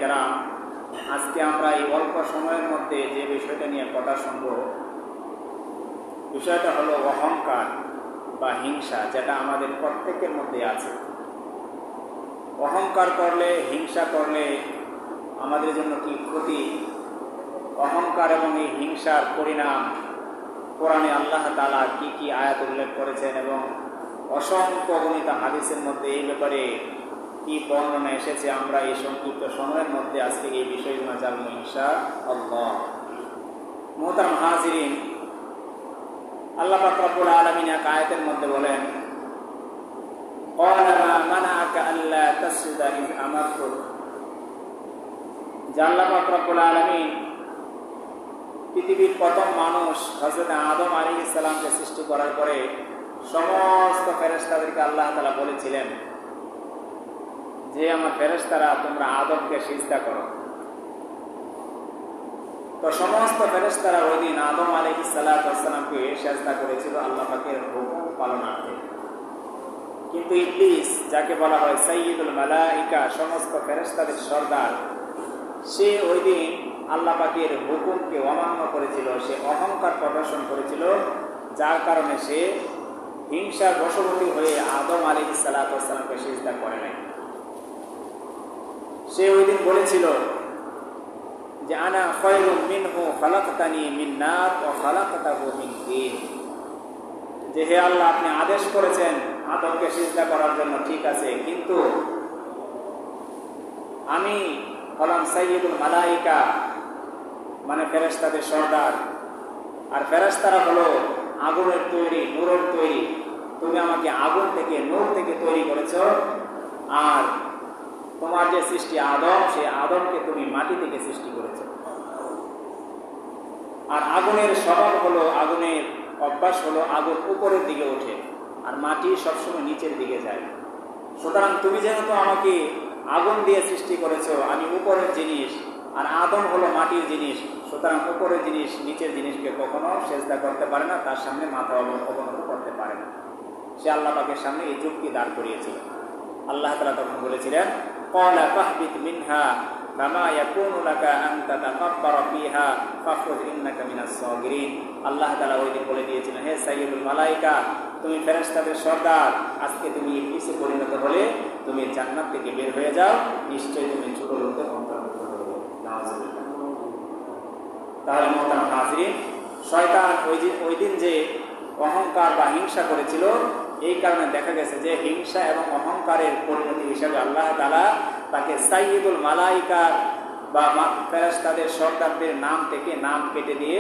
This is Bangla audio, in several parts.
কেরাম, আজকে আমরা এই অল্প সময়ের মধ্যে যে বিষয়টা নিয়ে কথা শুনব, বিষয়টা হলো অহংকার বা হিংসা, যেটা আমাদের প্রত্যেকের মধ্যে আছে। অহংকার করলে, হিংসা করলে আমাদের জন্য কি ক্ষতি? অহংকার এবং এই হিংসার পরিণাম কোরআনে আল্লাহ তাআলা কি কি আয়াত উল্লেখ করেছেন এবং অসংখ্য গণিত হাদিসের মধ্যে এই ব্যাপারে কি বর্ণনা এসেছে, আমরা এই সংক্ষিপ্ত সময়ের মধ্যে আজকে এই বিষয়গুলো জানবো ইনশাআল্লাহ। মুহতারাম হাজিরিন, আল্লাহ পাক রব্বুল আলামিন এক আয়াতের মধ্যে বলেন, ক্বালা মা মানাআকা আল্লা তাসজুদা ইয আমারতুক। যে আল্লাহ পাক রব্বুল আলামিন পৃথিবীর প্রথম মানুষ হযরত আদম আলাইহিস সালামকে সৃষ্টি করার পরে সমস্ত ফেরেশতাদেরকে আল্লাহ তাআলা বলেছিলেন যে আমার ফেরেশতারা, তোমরা আদমকে সিজদা করো। তো সমস্ত ফেরেশতারা ওই দিন আদম আলাইহিস সালামকে সিজদা করেছিল আল্লাহ পাকের হুকুম পালনার্থে। কিন্তু ইবলিস, যাকে বলা হয় সাইয়্যিদুল মালায়েকা, সমস্ত ফেরেশতাদের সর্দার, সে ওই দিন আল্লাহ পাকের হুকুমকে অমান্য করেছিল, সে অহংকার প্রদর্শন করেছিল, যার কারণে সে হিংসার বশবর্তী হয়ে আদম আলাইহিস সালামকে সিজদা করে নাই। সে ওই দিন বলেছিল যে আনা খায়রুম মিনহু খালাকতানি মিন নার ওয়া খালাকতাহু মিন তিন, যে হে আল্লাহ, আপনি আদেশ করেছেন আদমকে সিজদা করার জন্য, ঠিক আছে, কিন্তু আমি হলাম সাইয়্যিদুল মালায়েকা, মানে ফেরেশতাদের সর্দার, আর ফেরেশতারা হলো আগুনের তৈরি, নূরের তৈরি। তুমি আমাকে আগুন থেকে, নূর থেকে তৈরি করেছো, আর তোমার যে সৃষ্টি আদম, সেই আদমকে তুমি মাটি থেকে সৃষ্টি করেছো। আর আগুনের স্বভাব হলো, আগুনের অভ্যাস হলো আগুন উপরের দিকে ওঠে আর মাটি সবসময় নিচের দিকে যায়। সুতরাং তুমি যেহেতু আমাকে আগুন দিয়ে সৃষ্টি করেছো, আমি উপরের জিনিস, আর আদম হলো মাটির জিনিস, সুতরাং উপরের জিনিস নিচের জিনিসকে কখনো সেজদা করতে পারে না, তার সামনে মাথা অবনত করতে পারে না। সে আল্লাহ পাকের সামনে এই যুক্তি দাঁড় করিয়েছিল। আল্লাহ তাআলা তখন বলেছিলেন, ক্বালা ফাহবিত মিনহা ফামা ইয়াকুনু লাকা আন তাতাকাব্বারা ফিহা ফাখরুজ ইন্নাকা মিনাস সাগিরিন। আল্লাহ তাআলা ওই দিন বলে দিয়েছিলেন, হে সাইয়্যিদুল মালায়েকা, তুমি ফেরেশতাদের সর্দার, আজকে তুমি ইবলিসে পরিণত হলে তুমি জান্নাত থেকে বের হয়ে যাও, নিশ্চয়ই তুমি ছোট লোকদের অন্তর্ভুক্ত হবে। নাউযুবিল্লাহ। তাহলে মুহতারাম হাজিরিন, শয়তান ওই দিন যে অহংকার বা হিংসা করেছিল, এই কারণে দেখা গেছে যে হিংসা এবং অহংকারের পরিণতি হিসাবে আল্লাহ তাআলা তাকে সাইয়্যিদুল মালায়েকা বা ফেরেশতাদের সর্দারদের নাম থেকে নাম কেটে দিয়ে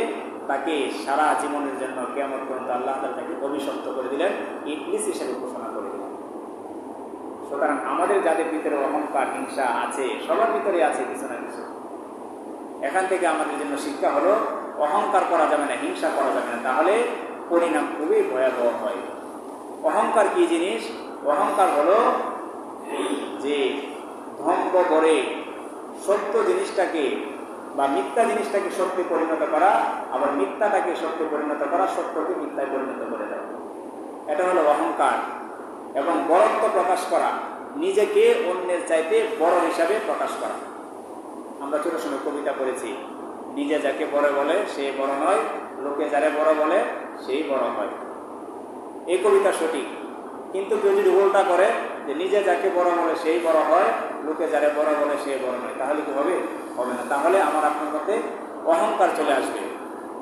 তাকে সারা জীবনের জন্য কিয়ামত পর্যন্ত আল্লাহ তাআলা তাকে অভিশপ্ত করে দিলেন, ইবলিস হিসেবে ঘোষণা করে দিলেন। সুতরাং আমাদের যাদের ভিতরে অহংকার, হিংসা আছে, সবার ভিতরে আছে কিছু না কিছু। এখান থেকে আমাদের জন্য শিক্ষা হলো, অহংকার করা যাবে না, হিংসা করা যাবে না, তাহলে পরিণাম খুবই ভয়াবহ হয়। অহংকার কি জিনিস? অহংকার হলো যে ধ্বংস করে সত্য জিনিসটাকে বা মিথ্যা জিনিসটাকে সত্যে পরিণত করা, আবার মিথ্যাটাকে সত্যে পরিণত করা, সত্যকে মিথ্যায় পরিণত করে দেয়। এটা হলো অহংকার। এবং বড়ত্ব প্রকাশ করা, নিজেকে অন্যের চাইতে বড় হিসাবে প্রকাশ করা। আমরা ছোট সময় কবিতা পড়েছি, নিজে যাকে বড় বলে সে বড় নয়, লোকে যারে বড় বলে সেই বড় হয়। এই কবিতা সঠিক, কিন্তু কেউ যদি উল্টা করে যে নিজে যাকে বড় বলে সেই বড় হয়, লোকে যারে বড় বলে সে বড় নয়, তাহলে কি হবে? হবে না। তাহলে আমার আপনার মধ্যে অহংকার চলে আসবে।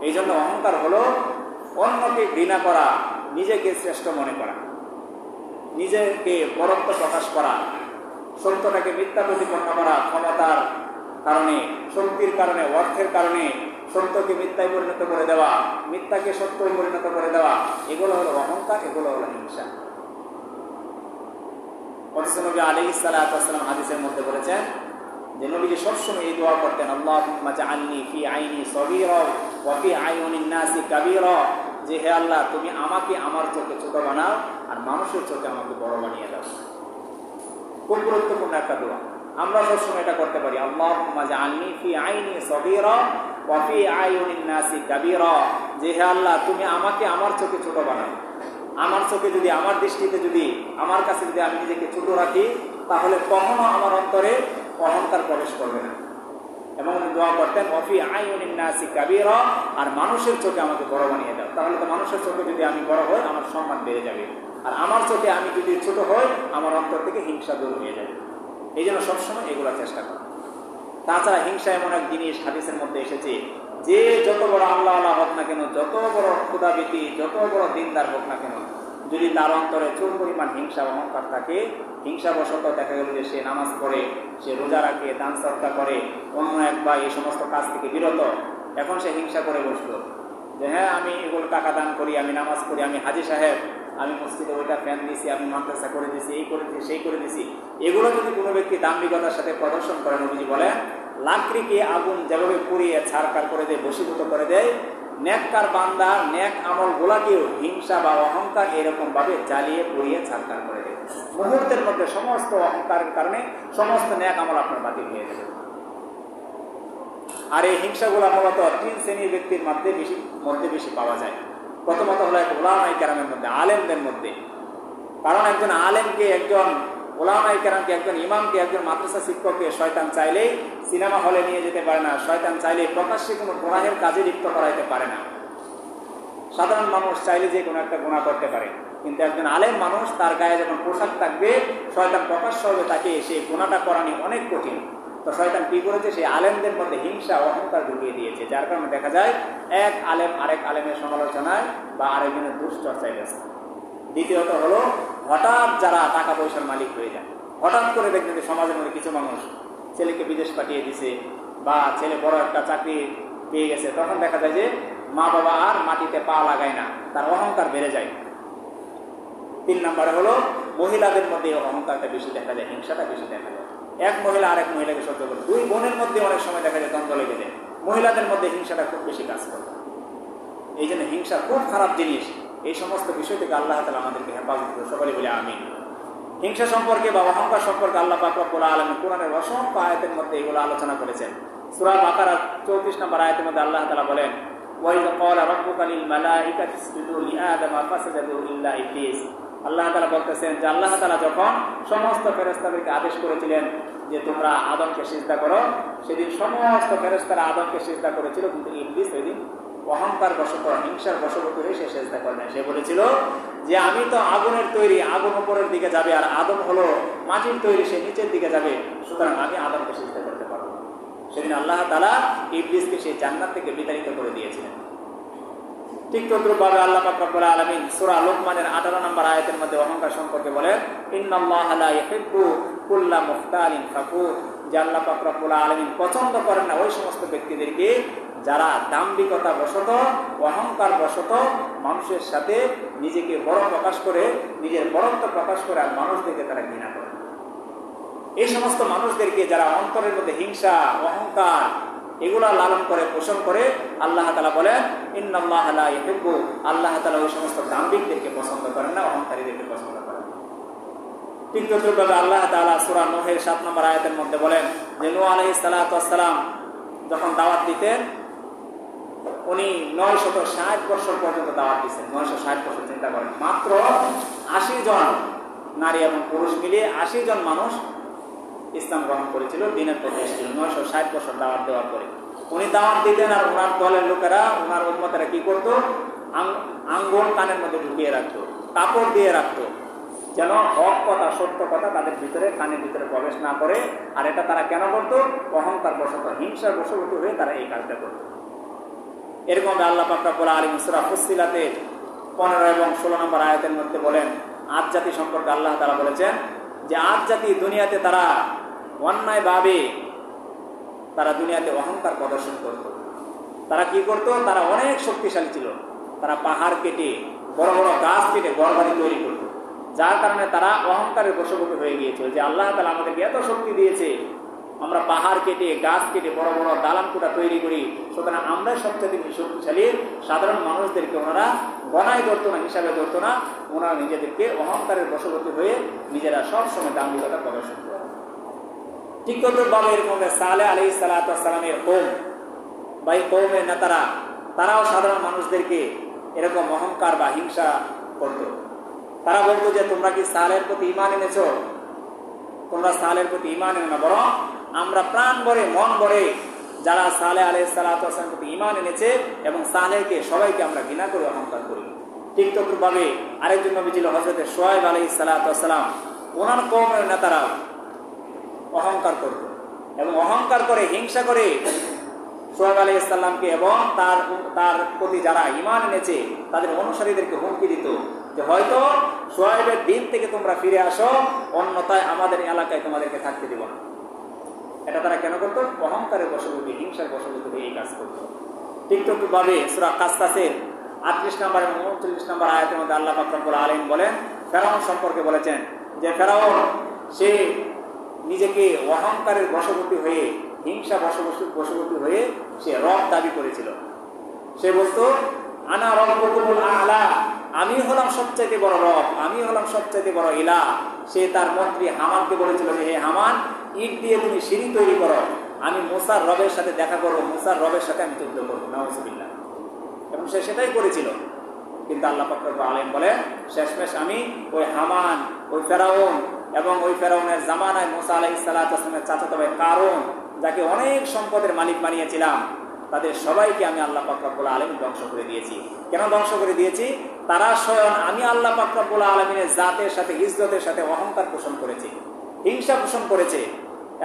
এই জন্য অহংকার হলো অন্যকে ঘৃণা করা, নিজেকে শ্রেষ্ঠ মনে করা, নিজেকে বড়ত্ব প্রকাশ করা, সত্যটাকে মিথ্যা প্রতিপন্ন করা, ক্ষমতার কারণে, শক্তির কারণে, অর্থের কারণে সত্যকে মিথ্যায় পরিণত করে দেওয়া, মিথ্যাকে সত্যই পরিণত করে দেওয়া, এগুলো হলো অহংকার, এগুলো হলো হিংসা। নবী আলাইহিস সালাতু ওয়াস সালাম হাদিসের মধ্যে বলেছেন যে নবীজি সবসময় এই দোয়া করতেন, আল্লাহুম্মা জাআলনি ফি আইনি সগীরা ওয়া ফি আইয়ুনিন নাসি কাবীরা, যে হে আল্লাহ, তুমি আমাকে আমার চোখে ছোট বানাও আর মানুষের চোখে আমাকে বড় বানিয়ে দাও। খুব গুরুত্বপূর্ণ একটা দোয়া। আমরা সবসময় এটা করতে পারি, আল্লাহুম্মা জাআলনি ফি আইনি সগীরা ওয়া ফি আইয়ুনিন নাসি কাবীরা, যে হে আল্লাহ, তুমি আমাকে আমার চোখে ছোট বানাও। আমার চোখে যদি, আমার দৃষ্টিতে যদি, আমার কাছে যদি আমি নিজেকে ছোট রাখি, তাহলে কখনো আমার অন্তরে অহংকার প্রবেশ করবে না। এবং উনি দোয়া করতেন ওয়াফি আইয়ুনিন নাসি কাবীরা, আর মানুষের চোখে আমাকে বড় বানিয়ে দাও। তাহলে তো মানুষের চোখে যদি আমি বড় হই আমার সম্মান বেড়ে যাবে, আর আমার চোখে আমি যদি ছোট হই আমার অন্তর থেকে হিংসা দূর হয়ে যাবে। এই জন্য সবসময় এগুলো চেষ্টা করা। তাছাড়া হিংসা এমন এক জিনিস হাদিসের মধ্যে এসেছে, যে যত বড় আল্লাহ হোক না কেন, যত বড় ক্ষুধাবীতি, যত বড় দিনদার হোক না কেন, যদি তার অন্তরে চুল পরিমাণ হিংসা অহংকার থাকে, হিংসাবশত দেখা গেল যে সে নামাজ পড়ে, সে রোজা রাখে, দান সদকা করে, অন্য এক বা এই সমস্ত কাজ থেকে বিরত, এখন সে হিংসা করে বসলো যে হ্যাঁ আমি এগুলো টাকা দান করি, আমি নামাজ পড়ি, আমি হাজি সাহেব, আমি মসজিদে ওইটা ফ্যান দিছি, আমি মাদ্রাসা করে দিছি, এই করে দিছি, সেই করে দিছি। এগুলো যদি কোনো ব্যক্তি দাম্ভিকতার সাথে প্রদর্শন করেন, নবীজি বলেন লাকড়িকে আগুন যেভাবে পুড়িয়ে ছারকার করে দেয়, বশীভূত করে দেয়, নেককার বান্দা নেক আমল গুলাকেও হিংসা বা অহংকার এরকম ভাবে জ্বালিয়ে পুড়িয়ে ছারকার করে দেয়। মুহূর্তের মধ্যে সমস্ত অহংকারের কারণে সমস্ত নেক আমল আপনার বাতিল হয়ে যাবে। আর এই হিংসাগুলো মূলত তিন শ্রেণীর ব্যক্তির মধ্যে বেশি পাওয়া যায়। প্রথমত হলো এক উলামায়ে কেরামের মধ্যে, আলেমদের মধ্যে। কারণ একজন আলেমকে, একজন উলামায়ে কেরামকে, একজন ইমামকে, একজন মাদ্রাসা শিক্ষককে শয়তান চাইলেই সিনেমা হলে নিয়ে যেতে পারে না, শয়তান চাইলেই প্রকাশ্যে কোনো গুনাহের কাজে লিপ্ত করাইতে পারে না। সাধারণ মানুষ চাইলে যে কোনো একটা গুনাহ করতে পারে, কিন্তু একজন আলেম মানুষ তার গায়ে যখন পোশাক থাকবে, শয়তান প্রকাশ্য হবে, তাকে সেই গুনাহটা করানি অনেক কঠিন। তো শয়তান কি করেছে, সেই আলেমদের মধ্যে হিংসা অহংকার ঢুকিয়ে দিয়েছে, যার কারণে দেখা যায় এক আলেম আরেক আলেমের সমালোচনায় বা আরেকজনের দুশ্চর্চায় ব্যস্ত। দ্বিতীয়ত হলো হঠাৎ যারা টাকা পয়সার মালিক হয়ে যায়, হঠাৎ করে দেখবেন যে সমাজের মধ্যে কিছু মানুষ ছেলেকে বিদেশ পাঠিয়ে দিছে বা ছেলে বড় একটা চাকরি পেয়ে গেছে, তখন দেখা যায় যে মা বাবা আর মাটিতে পা লাগায় না, তার অহংকার বেড়ে যায়। 3 নম্বরে হলো মহিলাদের মধ্যে অহংকারটা বেশি দেখা যায়, হিংসাটা বেশি দেখা যায়। এক মহিলা আরেক মহিলাকে সহ্য করে, 2 বোনের মধ্যে অনেক সময় দেখা যায় দ্বন্দ্ব লেগে যায়, মহিলাদের মধ্যে হিংসাটা খুব বেশি কাজ করে। এই জন্য হিংসা খুব খারাপ জিনিস। এই সমস্ত বিষয় থেকে আল্লাহ তাআলা আমাদেরকে হেফাজত করে, সকলে বলে আমিন। হিংসা সম্পর্কে বা অহংকার সম্পর্কে আল্লাহ পাক রব্বুল আলামিন কোরআনের অসংখ্য আয়াতের মধ্যে এগুলো আলোচনা করেছেন। সূরা বাকারা 34 নম্বর আয়াতের মধ্যে আল্লাহ তাআলা বলেন ওয়াইদ ক্বালা রাব্বুকা লিল মালাইকাতি ইসজুদু লিআদামা ফাসাজাদু ইল্লা ইবলিস। আল্লাহ তাআলা বলতেছেন যে আল্লাহ তাআলা যখন সমস্ত ফেরেশতাদেরকে আদেশ করেছিলেন যে তোমরা আদমকে সিজদা করো, সেদিন সমস্ত ফেরেশতারা আদমকে সিজদা করেছিল, কিন্তু ইবলিস ওইদিন অহংকার বশত, হিংসার বশবর্তী হয়ে সে সিজদা করে না। সে বলেছিল যে আমি তো আগুনের তৈরি, আগুন উপরের দিকে যাবে, আর আদম হলো মাটির তৈরি, সে নিচের দিকে যাবে, সুতরাং আমি আদমকে সিজদা করতে পারবো না। সেদিন আল্লাহ তাআলা ইবলিসকে সেই জান্নাত থেকে বিতাড়িত করে দিয়েছিলেন। ঠিক তদ্রূপভাবে আল্লাহ পাক রব্বুল আলামিন সূরা লোকমানের 18 নম্বর আয়াতের মধ্যে অহংকার সম্পর্কে বলেন ইন্নাল্লাহা লা ইউহিব্বু কুল্লা মুখতালিন ফাখুর, যে আল্লাহ পাক রব্বুল আলামিন পছন্দ করেন না ওই সমস্ত ব্যক্তিদেরকে যারা দাম্ভিকতা বশত, অহংকার বশত মানুষের সাথে নিজেকে বড় প্রকাশ করে, নিজের বড়ত্ব প্রকাশ করে, আর মানুষদেরকে তারা ঘৃণা করে। এই সমস্ত মানুষদেরকে যারা অন্তরের মধ্যে হিংসা, অহংকার এগুলা লালন করে, পোষণ করে, আল্লাহ তাআলা বলেন ইন্নাল্লাহা লা ইউহিব্বু, আল্লাহ তাআলা ওই সমস্ত দাম্ভিকদেরকে পছন্দ করেন না, অহংকারীদেরকে পছন্দ করেন। ঠিক তদ্রূপভাবে আল্লাহ তাআলা সূরা নূহের 7 নম্বর আয়াতের মধ্যে বলেন যে নূহ আলাইহিস সালাতু ওয়াস সালাম যখন দাওয়াত দিতেন, উনি 960 বছর পর্যন্ত দাওয়াত দিচ্ছেন। 960 বছর, চিন্তা করেন, মাত্র 80 জন নারী এবং পুরুষ মিলিয়ে 80 জন মানুষ ইসলাম গ্রহণ করেছিল, দিনের পথে এসেছিল 960 বছর দাওয়াত দেওয়ার পরে। উনি দাওয়াত দিতেন, আর ওনার দলের লোকেরা, ওনার উম্মতেরা কি করতো, আঙ্গুল কানের মধ্যে ঢুকিয়ে রাখতো, কাপড় দিয়ে রাখতো, যেন হক কথা, সত্য কথা তাদের ভিতরে, কানের ভিতরে প্রবেশ না করে। আর এটা তারা কেন করতো? অহংকার বশত, হিংসার বশবর্তী হয়ে তারা এই কাজটা করতো। এরকম আল্লাহ পাক রব্বুল আলামিন সূরা ফুসসিলাতের 15 এবং 16 নম্বর আয়াতের মধ্যে বলেন আদ জাতি সম্পর্কে আল্লাহ তাআলা বলেছেন যে আদ জাতি দুনিয়াতে তারা অন্যায়ভাবে, তারা দুনিয়াতে অহংকার প্রদর্শন করত। তারা কি করত? তারা অনেক শক্তিশালী ছিল, তারা পাহাড় কেটে, বড় বড় গাছ কেটে ঘরবাড়ি তৈরি করত, যার কারণে তারা অহংকারের বশবর্তী হয়ে গিয়েছিল যে আল্লাহ তাআলা আমাদেরকে এত শক্তি দিয়েছে, আমরা পাহাড় কেটে, গাছ কেটে বড় বড় দালান কোঠা তৈরি করি, সুতরাং আমরা সবচেয়ে বেশি শক্তিশালী। সাধারণ মানুষদেরকে ওনারা গণায় ধরতো না, হিসাবে ধরতো না, ওনারা নিজেদেরকে অহংকারের বশবর্তী হয়ে নিজেরা সবসময় দাম্ভিকতা প্রদর্শন করে। ঠিক তদ্রূপভাবে এরকম সালেহ আলাইহিস সালাতু ওয়াস সালামের কওম বা এই কওমের নেতারা, তারাও সাধারণ মানুষদেরকে এরকম অহংকার বা হিংসা করত। তারা বলতো যে তোমরা কি সালেহের প্রতি ঈমান এনেছো? তোমরা সালেহের প্রতি ঈমান এনো না, বরং আমরা প্রাণ ভরে মন ভরে যারা সালেহ আলাইহিস সালাতু ওয়াস সালামের প্রতি ঈমান এনেছে এবং সালেহকে সবাইকে আমরা ঘৃণা করে অহংকার করি। ঠিক তদ্রূপভাবে আরেকজন নবী ছিল হযরত শুআয়ব আলাইহিস সালাতু ওয়াস সালাম। ওনার কওমের নেতারা অহংকার করত এবং অহংকার করে হিংসা করে শুআয়ব আলাইহিস সালামকে এবং তার প্রতি যারা ঈমান এনেছে তাদের অনুসারীদেরকে হুমকি দিত যে হয়তো শুআয়বের দিন থেকে তোমরা ফিরে আসো, অন্যথায় আমাদের এলাকায় তোমাদেরকে থাকতে দিব না। এটা তারা কেন করতো? অহংকারের বশবর্তী, হিংসার বশবর্তী হয়ে এই কাজ করতো। ঠিক তদ্রূপভাবে সূরা কাসসাসের 38 নম্বর এবং 39 নম্বর আয়াতের মধ্যে আল্লাহ পাক রব্বুল আলামিন বলেন, ফেরাউন সম্পর্কে বলেছেন যে ফেরাউন সে নিজেকে অহংকারের বশবর্তী হয়ে, হিংসা বশবর্তী হয়ে সে রব দাবি করেছিল। সে বলতো আনা রব্বুকুমুল আ'লা, আমি হলাম সবচাইতে বড় রব, আমি হলাম সবচাইতে বড় ইলাহ। সে তার মন্ত্রী হামানকে বলেছিল যে হে হামান, ইট দিয়ে তুমি সিঁড়ি তৈরি করো, আমি মুসার রবের সাথে দেখা করবো, মুসার রবের সাথে আমি যুদ্ধ করবো, নাউযুবিল্লাহ। এবং সে সেটাই করেছিল। কিন্তু আল্লাহ পাক রব্বুল আলামিন বলেন শেষমেশ আমি ওই হামান, ওই ফেরাউন এবং ওই ফেরাউনের জামানায় মুসা আলাইহিস সালাতু ওয়াস সালামের চাচাতো ভাই কারুন, যাকে অনেক সম্পদের মালিক বানিয়েছিলাম, তাদের সবাইকে আমি আল্লাহ পাক রব্বুল আলামিন ধ্বংস করে দিয়েছি। কেন ধ্বংস করে দিয়েছি? তারা স্বয়ং আমি আল্লাহ পাক রব্বুল আলামিনের জাতের সাথে, ইজ্জতের সাথে অহংকার পোষণ করেছে, হিংসা পোষণ করেছে।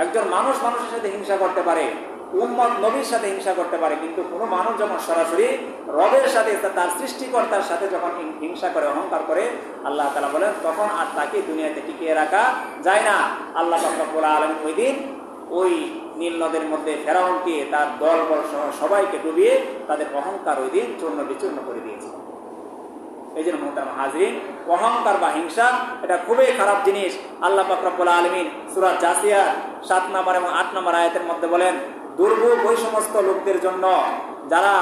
একজন মানুষ মানুষের সাথে হিংসা করতে পারে, উম্মত নবীর সাথে হিংসা করতে পারে, কিন্তু কোনো মানুষ যখন সরাসরি রবের সাথে, তার সৃষ্টিকর্তার সাথে যখন হিংসা করে, অহংকার করে, আল্লাহ তাআলা বলেন তখন আর তাকে দুনিয়াতে টিকিয়ে রাখা যায় না। আল্লাহ পাক রব্বুল আলামিন ওই দিন ওই নীল নদের মধ্যে ফেরাউনকে তার দলবল সহ সবাইকে ডুবিয়ে তাদের অহংকার ওই দিন চূর্ণ বিচূর্ণ করে দিয়েছে। এই জন্য মুহতারাম হাজরিন, অহংকার বা হিংসা এটা খুবই খারাপ জিনিস। আল্লাহ পাক রব্বুল আলামিন সূরা জাসিয়ার 7 নম্বর এবং 8 নম্বর আয়াতের মধ্যে বলেন, দুর্ভোগ ওই সমস্ত লোকদের জন্য যারা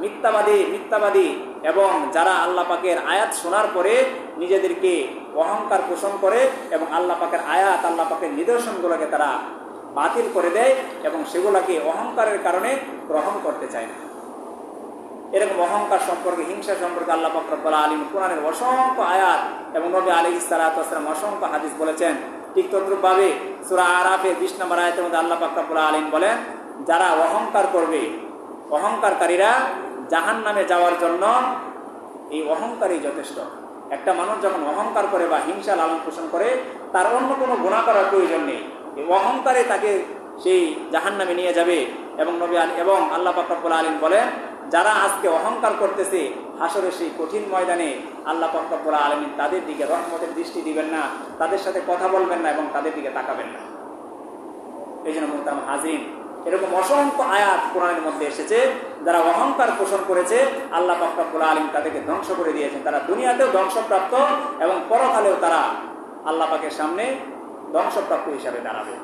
মিথ্যাবাদী এবং যারা আল্লাহ পাকের আয়াত শোনার পরে নিজেদেরকে অহংকার পোষণ করে এবং আল্লাহ পাকের আয়াত, আল্লাহ পাকের নিদর্শনগুলোকে তারা বাতিল করে দেয় এবং সেগুলোকে অহংকারের কারণে গ্রহণ করতে চায় না। এরকম অহংকার সম্পর্কে, হিংসা সম্পর্কে আল্লাহ পাক রব্বুল আলামিন কোরআনের অসংখ্য আয়াত এবং নবী আলাইহিস সালাতু ওয়াস সালাম অসংখ্য হাদিস বলেছেন। ঠিক তদ্রূপভাবে সূরা আরাফের 20 নম্বর আয়াতের মধ্যে আল্লাহ পাক রব্বুল আলামিন বলেন, যারা অহংকার করবে, অহংকারকারীরা জাহান্নামে যাওয়ার জন্য এই অহংকারই যথেষ্ট। একটা মানুষ যখন অহংকার করে বা হিংসা লালন পোষণ করে, তার অন্য কোনো গুনাহ করার প্রয়োজন নেই। এই অহংকারে তাকে সেই জাহান্নামে নিয়ে যাবে। এবং আল্লাহ পাক রব্বুল আলামিন বলেন, যারা আজকে অহংকার করতেছে, হাসরের সেই কঠিন ময়দানে আল্লাহ পাক রব্বুল আলামিন তাদের দিকে রহমতের দৃষ্টি দিবেন না, তাদের সাথে কথা বলবেন না এবং তাদের দিকে তাকাবেন না। এই জন্য মুহতারাম হাজরিন, এরকম অসংখ্য আয়াত কোরআনের মধ্যে এসেছে, যারা অহংকার পোষণ করেছে আল্লাহ পাক রব্বুল আলামিন তাদেরকে ধ্বংস করে দিয়েছেন। তারা দুনিয়াতেও ধ্বংসপ্রাপ্ত এবং পরকালেও তারা আল্লাহ পাকের সামনে ধ্বংসপ্রাপ্ত হিসাবে দাঁড়াবে।